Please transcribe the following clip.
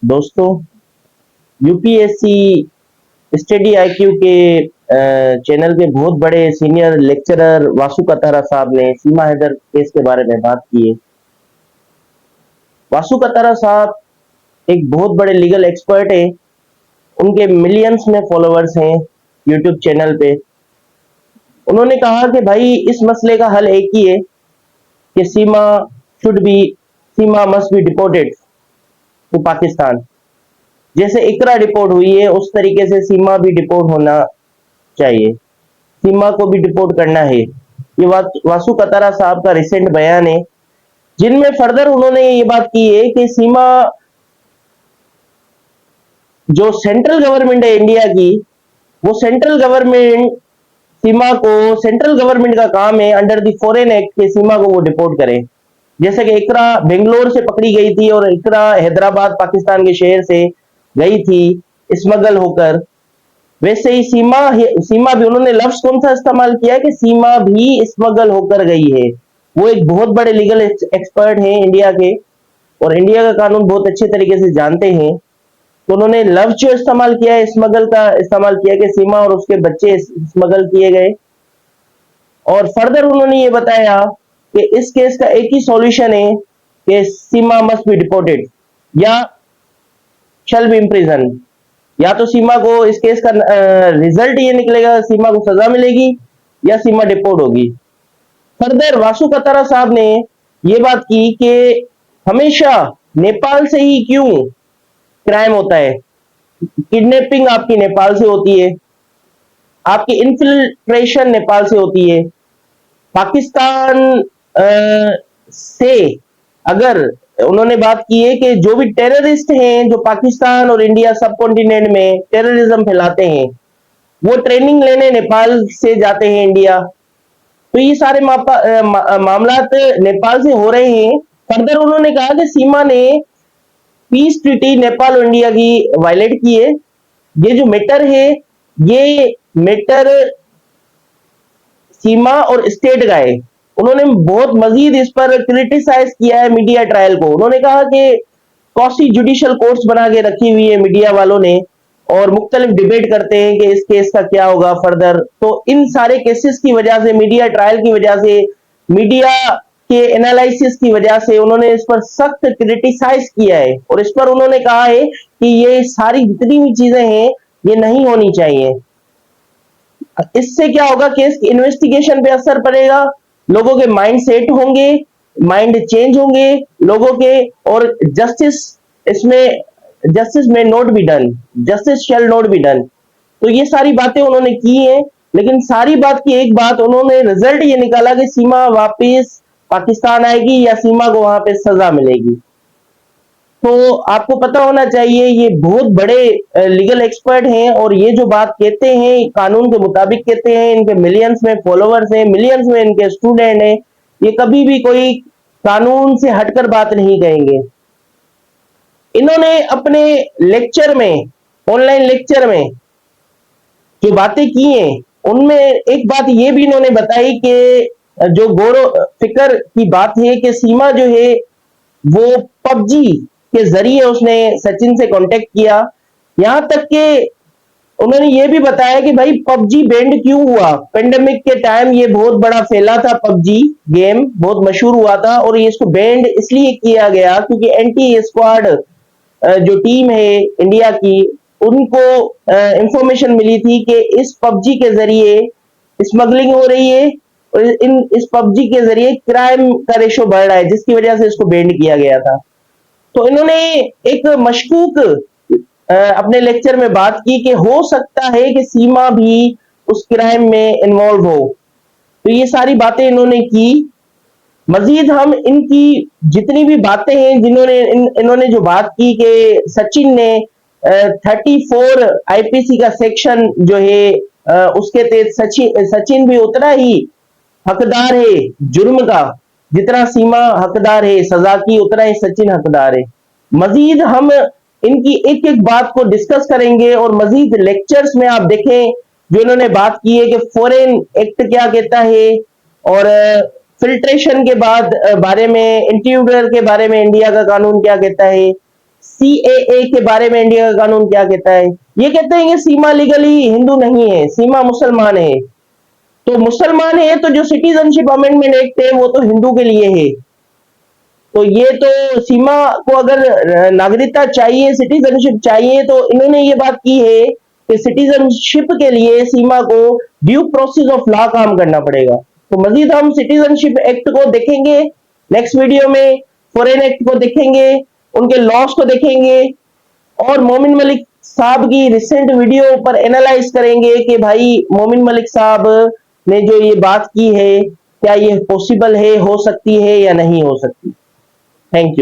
दोस्तों, UPSC study IQ के channel के बहुत बड़े सीनियर लेक्चरर वासु कतारा साहब ने सीमा हैदर केस के बारे में बात की है। वासु कतारा साहब एक बहुत बड़े लीगल एक्सपर्ट है। उनके मिलियंस में फॉलोअर्स हैं यूट्यूब चैनल पे। उन्होंने कहा कि भाई इस मसले का हल एक ही है कि Seema must be deported to Pakistan. जैसे इकरा डिपोर्ट हुई है उस तरीके से सीमा भी डिपोर्ट होना चाहिए। सीमा को भी डिपोर्ट करना है। ये वासु कतारा साहब का रिसेंट बयान है, जिनमें फर्दर उन्होंने ये बात की है कि सीमा जो सेंट्रल गवर्नमेंट है इंडिया की, वो सेंट्रल गवर्नमेंट सीमा को सेंट्रल गवर्नमेंट का काम है अंडर द फॉरेन एक्ट के सीमा को वो डिपोर्ट करे। जैसे कि इकरा बेंगलोर से पकड़ी गई थी और इकरा हैदराबाद पाकिस्तान के शहर से गई थी स्मगल होकर, वैसे ही सीमा भी उन्होंने लफ्ज कौन सा इस्तेमाल किया कि सीमा भी स्मगल होकर गई है। वो एक बहुत बड़े लीगल एक्सपर्ट हैं इंडिया के और इंडिया का कानून बहुत अच्छे तरीके से जानते हैं। तो उन्होंने लफ्ज जो इस्तेमाल किया है स्मगल का इस्तेमाल किया कि सीमा और उसके बच्चे स्मगल किए गए। और फर्दर उन्होंने ये बताया कि इस केस का एक ही सॉल्यूशन है कि सीमा मस्ट बी डिपोर्टेड या शैल बी इम्प्रिजन। या तो सीमा को इस केस का रिजल्ट ये निकलेगा, सीमा को सजा मिलेगी या सीमा डिपोर्ट होगी। फर्दर वासु कतारा साहब ने ये बात की कि हमेशा नेपाल से ही क्यों क्राइम होता है। किडनैपिंग आपकी नेपाल से होती है, आपकी इन्फिल्ट्रेशन नेपाल से होती है। पाकिस्तान से अगर उन्होंने बात की है कि जो भी टेररिस्ट हैं जो पाकिस्तान और इंडिया सब कॉन्टिनेंट में टेररिज्म फैलाते हैं, वो ट्रेनिंग लेने नेपाल से जाते हैं इंडिया। तो ये सारे मामलात नेपाल से हो रहे हैं। फर्दर उन्होंने कहा कि सीमा ने पीस ट्रीटी नेपाल और इंडिया की वायलेट की है। ये जो मैटर है, ये मैटर सीमा और स्टेट का है। उन्होंने बहुत मजीद इस पर क्रिटिसाइज किया है मीडिया ट्रायल को। उन्होंने कहा कि कॉसी जुडिशियल कोर्ट्स बना के रखी हुई है मीडिया वालों ने और मुख्तलिफ डिबेट करते हैं कि इस केस का क्या होगा फर्दर। तो इन सारे केसेस की वजह से, मीडिया ट्रायल की वजह से, मीडिया के एनालिसिस की वजह से उन्होंने इस पर सख्त क्रिटिसाइज किया है और इस पर उन्होंने कहा है कि ये सारी जितनी भी चीजें हैं ये नहीं होनी चाहिए। इससे क्या होगा, केस की इन्वेस्टिगेशन पे असर पड़ेगा, लोगों के माइंड सेट होंगे, माइंड चेंज होंगे लोगों के, और जस्टिस में not be done, justice shall not be done. तो ये सारी बातें उन्होंने की हैं, लेकिन सारी बात की एक बात उन्होंने रिजल्ट ये निकाला कि सीमा वापस पाकिस्तान आएगी या सीमा को वहां पे सजा मिलेगी। तो आपको पता होना चाहिए ये बहुत बड़े लीगल एक्सपर्ट हैं और ये जो बात कहते हैं कानून के मुताबिक कहते हैं। इनके मिलियंस में फॉलोअर्स हैं, मिलियंस में इनके स्टूडेंट हैं। ये कभी भी कोई कानून से हटकर बात नहीं कहेंगे। इन्होंने अपने लेक्चर में, ऑनलाइन लेक्चर में जो बातें की हैं उनमें एक बात ये भी इन्होंने बताई कि जो गौरव फिक्र की बात है कि सीमा जो है वो पबजी के जरिए उसने सचिन से कांटेक्ट किया। यहां तक कि उन्होंने ये भी बताया कि भाई पबजी बैंड क्यों हुआ। पेंडेमिक के टाइम ये बहुत बड़ा फैला था, पबजी गेम बहुत मशहूर हुआ था और ये इसको बैंड इसलिए किया गया क्योंकि एंटी स्क्वाड जो टीम है इंडिया की, उनको इंफॉर्मेशन मिली थी कि इस पबजी के जरिए स्मगलिंग हो रही है और इस पबजी के जरिए क्राइम का रेशो बढ़ रहा है, जिसकी वजह से इसको बैंड किया गया था। तो इन्होंने एक मशकूक अपने लेक्चर में बात की कि हो सकता है कि सीमा भी उस क्राइम में इन्वॉल्व हो। तो ये सारी बातें इन्होंने की। मजीद हम इनकी जितनी भी बातें हैं इन्होंने जो बात की कि सचिन ने 34 आईपीसी का सेक्शन जो है उसके तहत सचिन भी उतना ही हकदार है जुर्म का जितना सीमा हकदार है सजा की, उतना ही सचिन हकदार है। मजीद हम इनकी एक एक बात को डिस्कस करेंगे और मजीद लेक्चर्स में आप देखें जो इन्होंने बात की है कि फॉरेन एक्ट क्या कहता है और फिल्ट्रेशन के बाद बारे में, इंटीरियर के बारे में इंडिया का कानून क्या कहता है। सीएए के बारे में इंडिया का कानून क्या कहता है? ये कहते हैं कि सीमा लीगली हिंदू नहीं है, सीमा मुसलमान है। तो मुसलमान है तो जो सिटीजनशिप अमेंडमेंट एक्ट है वो तो हिंदू के लिए है। तो ये तो सीमा को अगर नागरिकता चाहिए, सिटीजनशिप चाहिए, तो इन्होंने ये बात की है कि सिटीजनशिप के लिए सीमा को ड्यू प्रोसेस ऑफ लॉ काम करना पड़ेगा। तो मजीद हम सिटीजनशिप एक्ट को देखेंगे नेक्स्ट वीडियो में, फॉरेन एक्ट को देखेंगे, उनके लॉस को देखेंगे, और मोमिन मलिक साहब की रिसेंट वीडियो पर एनालाइज करेंगे कि भाई मोमिन मलिक साहब ने जो ये बात की है क्या ये पॉसिबल है, हो सकती है या नहीं हो सकती। Thank you.